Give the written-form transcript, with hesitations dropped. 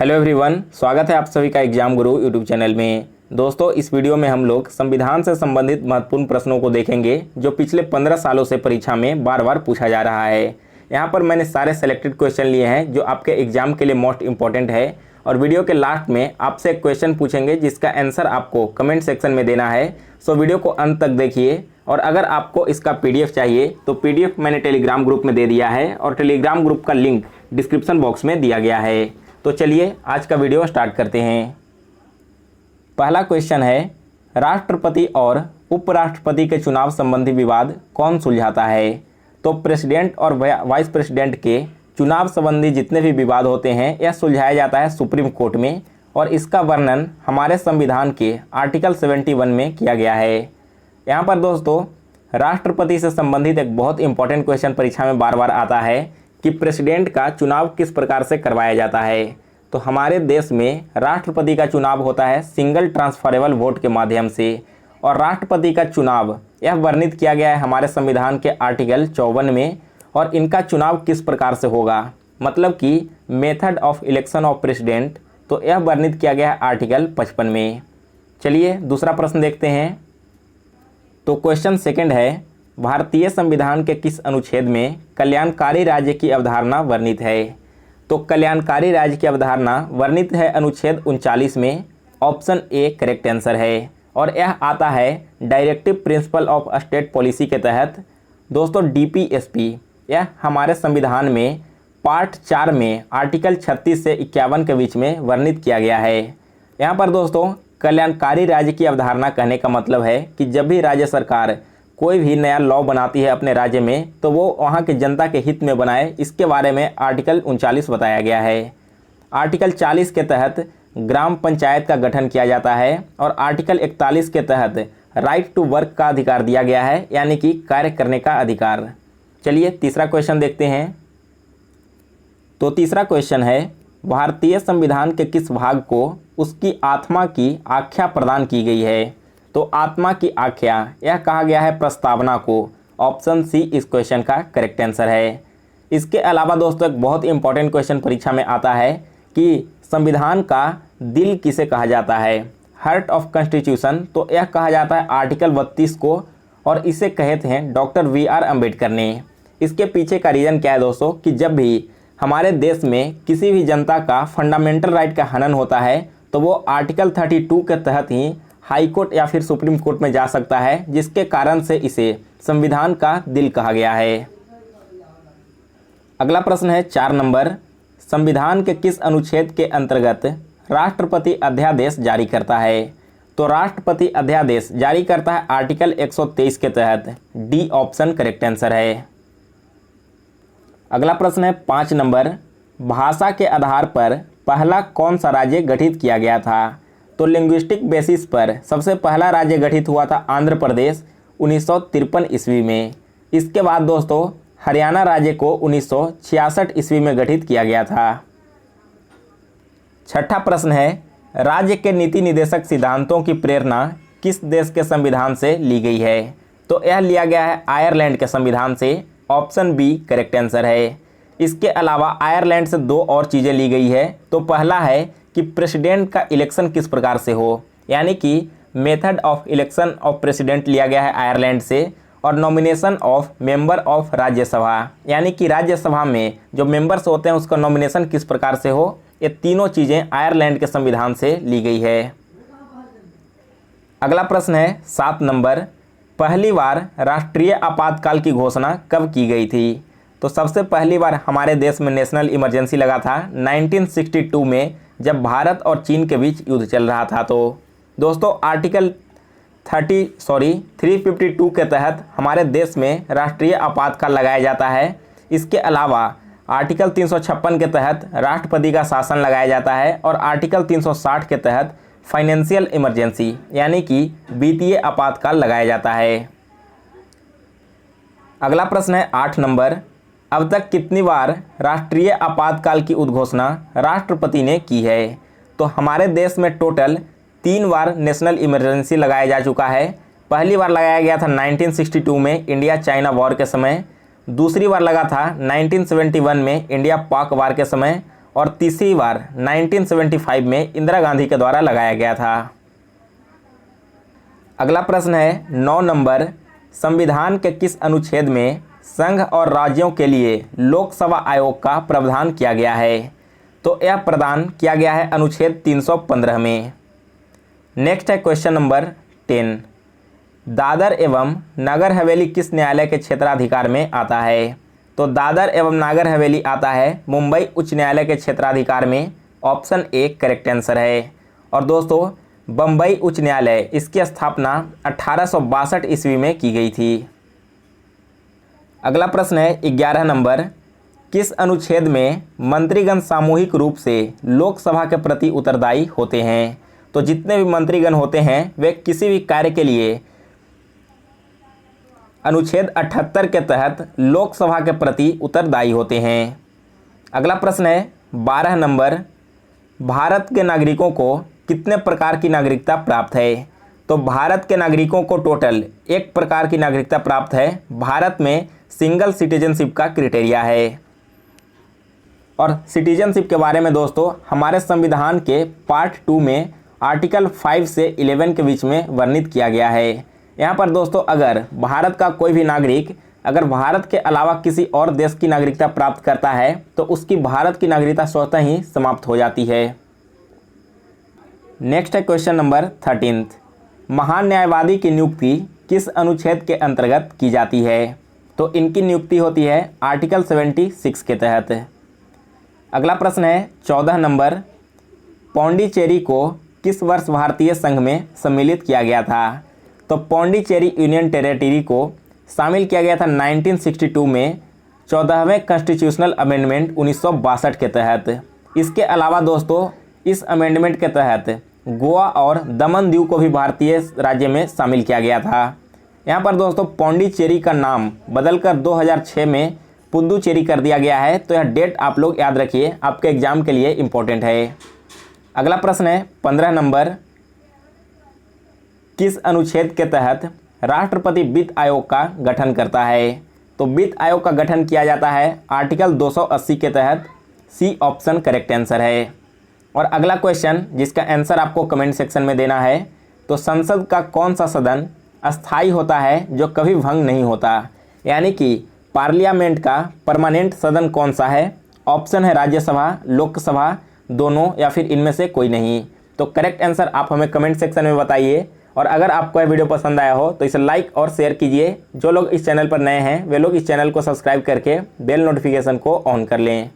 Hello everyone, स्वागत है आप सभी का एग्जाम गुरु यूट्यूब चैनल में। दोस्तों, इस वीडियो में हम लोग संविधान से संबंधित महत्वपूर्ण प्रश्नों को देखेंगे जो पिछले 15 सालों से परीक्षा में बार बार पूछा जा रहा है। यहाँ पर मैंने सारे सेलेक्टेड क्वेश्चन लिए हैं जो आपके एग्जाम के लिए मोस्ट इंपॉर्टेंट है और वीडियो के लास्ट में आपसे एक क्वेश्चन पूछेंगे जिसका आंसर आपको कमेंट सेक्शन में देना है। सो वीडियो को अंत तक देखिए और अगर आपको इसका पीडीएफ चाहिए तो पीडीएफ मैंने टेलीग्राम ग्रुप में दे दिया है और टेलीग्राम ग्रुप का लिंक डिस्क्रिप्शन बॉक्स में दिया गया है। तो चलिए आज का वीडियो स्टार्ट करते हैं। पहला क्वेश्चन है, राष्ट्रपति और उपराष्ट्रपति के चुनाव संबंधी विवाद कौन सुलझाता है? तो प्रेसिडेंट और वाइस प्रेसिडेंट के चुनाव संबंधी जितने भी विवाद होते हैं यह सुलझाया जाता है सुप्रीम कोर्ट में और इसका वर्णन हमारे संविधान के आर्टिकल 71 में किया गया है। यहाँ पर दोस्तों राष्ट्रपति से संबंधित एक बहुत इंपॉर्टेंट क्वेश्चन परीक्षा में बार बार आता है कि प्रेसिडेंट का चुनाव किस प्रकार से करवाया जाता है। तो हमारे देश में राष्ट्रपति का चुनाव होता है सिंगल ट्रांसफरेबल वोट के माध्यम से और राष्ट्रपति का चुनाव यह वर्णित किया गया है हमारे संविधान के आर्टिकल 54 में और इनका चुनाव किस प्रकार से होगा, मतलब कि method of election of president, तो यह वर्णित किया गया है आर्टिकल 55 में। चलिए दूसरा प्रश्न देखते हैं। तो क्वेश्चन सेकंड है, भारतीय संविधान के किस अनुच्छेद में कल्याणकारी राज्य की अवधारणा वर्णित है? तो कल्याणकारी राज्य की अवधारणा वर्णित है अनुच्छेद 39 में। ऑप्शन ए करेक्ट आंसर है और यह आता है directive principle of state policy के तहत। दोस्तों डीपीएसपी यह हमारे संविधान में पार्ट 4 में आर्टिकल 36 से 51 के बीच में वर्णित किया गया है। यहाँ पर दोस्तों कल्याणकारी राज्य की अवधारणा कहने का मतलब है कि जब भी राज्य सरकार कोई भी नया लॉ बनाती है अपने राज्य में तो वो वहाँ के जनता के हित में बनाए, इसके बारे में आर्टिकल 39 बताया गया है। आर्टिकल 40 के तहत ग्राम पंचायत का गठन किया जाता है और आर्टिकल 41 के तहत राइट टू वर्क का अधिकार दिया गया है, यानी कि कार्य करने का अधिकार। चलिए तीसरा क्वेश्चन देखते हैं। तो तीसरा क्वेश्चन है, भारतीय संविधान के किस भाग को उसकी आत्मा की आख्या प्रदान की गई है? तो आत्मा की आख्या यह कहा गया है प्रस्तावना को। ऑप्शन सी इस क्वेश्चन का करेक्ट आंसर है। इसके अलावा दोस्तों एक बहुत इंपॉर्टेंट क्वेश्चन परीक्षा में आता है कि संविधान का दिल किसे कहा जाता है? हार्ट ऑफ कॉन्स्टिट्यूशन, तो यह कहा जाता है आर्टिकल 32 को और इसे कहते हैं डॉक्टर वी.आर. अम्बेडकर ने। इसके पीछे का रीज़न क्या है दोस्तों कि जब भी हमारे देश में किसी भी जनता का फंडामेंटल राइट का हनन होता है तो वो आर्टिकल 32 के तहत ही हाई कोर्ट या फिर सुप्रीम कोर्ट में जा सकता है, जिसके कारण से इसे संविधान का दिल कहा गया है। अगला प्रश्न है 4 नंबर, संविधान के किस अनुच्छेद के अंतर्गत राष्ट्रपति अध्यादेश जारी करता है? तो राष्ट्रपति अध्यादेश जारी करता है आर्टिकल 123 के तहत। डी ऑप्शन करेक्ट आंसर है। अगला प्रश्न है 5 नंबर, भाषा के आधार पर पहला कौन सा राज्य गठित किया गया था? तो लिंग्विस्टिक बेसिस पर सबसे पहला राज्य गठित हुआ था आंध्र प्रदेश 1953 ईस्वी में। इसके बाद दोस्तों हरियाणा राज्य को 1966 ईस्वी में गठित किया गया था। छठा प्रश्न है, राज्य के नीति निर्देशक सिद्धांतों की प्रेरणा किस देश के संविधान से ली गई है? तो यह लिया गया है आयरलैंड के संविधान से। ऑप्शन बी करेक्ट आंसर है। इसके अलावा आयरलैंड से 2 और चीज़ें ली गई है। तो पहला है कि प्रेसिडेंट का इलेक्शन किस प्रकार से हो, यानी कि method of election of president लिया गया है आयरलैंड से, और nomination of member of Rajya Sabha, यानी कि राज्यसभा में जो मेंबर्स होते हैं उसका नॉमिनेशन किस प्रकार से हो, ये तीनों चीज़ें आयरलैंड के संविधान से ली गई है। अगला प्रश्न है 7 नंबर, पहली बार राष्ट्रीय आपातकाल की घोषणा कब की गई थी? तो सबसे पहली बार हमारे देश में नेशनल इमरजेंसी लगा था 1962 में, जब भारत और चीन के बीच युद्ध चल रहा था। तो दोस्तों आर्टिकल 352 के तहत हमारे देश में राष्ट्रीय आपातकाल लगाया जाता है। इसके अलावा आर्टिकल 356 के तहत राष्ट्रपति का शासन लगाया जाता है और आर्टिकल 360 के तहत फाइनेंशियल इमरजेंसी यानी कि वित्तीय आपातकाल लगाया जाता है। अगला प्रश्न है 8 नंबर, अब तक कितनी बार राष्ट्रीय आपातकाल की उद्घोषणा राष्ट्रपति ने की है? तो हमारे देश में टोटल 3 बार नेशनल इमरजेंसी लगाया जा चुका है। पहली बार लगाया गया था 1962 में इंडिया चाइना वॉर के समय, दूसरी बार लगा था 1971 में इंडिया पाक वार के समय और तीसरी बार 1975 में इंदिरा गांधी के द्वारा लगाया गया था। अगला प्रश्न है 9 नंबर, संविधान के किस अनुच्छेद में संघ और राज्यों के लिए लोकसभा आयोग का प्रावधान किया गया है? तो यह प्रदान किया गया है अनुच्छेद 315 में। नेक्स्ट है क्वेश्चन नंबर 10, दादर एवं नगर हवेली किस न्यायालय के क्षेत्राधिकार में आता है? तो दादर एवं नागर हवेली आता है मुंबई उच्च न्यायालय के क्षेत्राधिकार में। ऑप्शन ए करेक्ट आंसर है। और दोस्तों बम्बई उच्च न्यायालय, इसकी स्थापना 1862 ईस्वी में की गई थी। अगला प्रश्न है 11 नंबर, किस अनुच्छेद में मंत्रीगण सामूहिक रूप से लोकसभा के प्रति उत्तरदायी होते हैं? तो जितने भी मंत्रीगण होते हैं वे किसी भी कार्य के लिए अनुच्छेद 78 के तहत लोकसभा के प्रति उत्तरदायी होते हैं। अगला प्रश्न है 12 नंबर, भारत के नागरिकों को कितने प्रकार की नागरिकता प्राप्त है? तो भारत के नागरिकों को टोटल एक प्रकार की नागरिकता प्राप्त है। भारत में सिंगल सिटीजनशिप का क्राइटेरिया है। और सिटीजनशिप के बारे में दोस्तों हमारे संविधान के पार्ट 2 में आर्टिकल 5 से 11 के बीच में वर्णित किया गया है। यहाँ पर दोस्तों अगर भारत का कोई भी नागरिक अगर भारत के अलावा किसी और देश की नागरिकता प्राप्त करता है तो उसकी भारत की नागरिकता स्वतः ही समाप्त हो जाती है। नेक्स्ट है क्वेश्चन नंबर 13, महान न्यायवादी की नियुक्ति किस अनुच्छेद के अंतर्गत की जाती है? तो इनकी नियुक्ति होती है आर्टिकल 76 के तहत। अगला प्रश्न है 14 नंबर, पौंडीचेरी को किस वर्ष भारतीय संघ में सम्मिलित किया गया था? तो पौंडीचेरी यूनियन टेरिटरी को शामिल किया गया था 1962 में 14वें कॉन्स्टिट्यूशनल अमेंडमेंट 1962 के तहत। इसके अलावा दोस्तों इस अमेंडमेंट के तहत गोवा और दमन दीव को भी भारतीय राज्य में शामिल किया गया था। यहाँ पर दोस्तों पौंडीचेरी का नाम बदलकर 2006 में पुदुचेरी कर दिया गया है। तो यह डेट आप लोग याद रखिए, आपके एग्जाम के लिए इम्पोर्टेंट है। अगला प्रश्न है 15 नंबर, किस अनुच्छेद के तहत राष्ट्रपति वित्त आयोग का गठन करता है? तो वित्त आयोग का गठन किया जाता है आर्टिकल 280 के तहत। सी ऑप्शन करेक्ट आंसर है। और अगला क्वेश्चन जिसका आंसर आपको कमेंट सेक्शन में देना है, तो संसद का कौन सा सदन अस्थायी होता है जो कभी भंग नहीं होता? यानी कि पार्लियामेंट का परमानेंट सदन कौन सा है? ऑप्शन है राज्यसभा, लोकसभा, दोनों या फिर इनमें से कोई नहीं। तो करेक्ट आंसर आप हमें कमेंट सेक्शन में बताइए। और अगर आपको यह वीडियो पसंद आया हो तो इसे लाइक और शेयर कीजिए। जो लोग इस चैनल पर नए हैं वे लोग इस चैनल को सब्सक्राइब करके बेल नोटिफिकेशन को ऑन कर लें।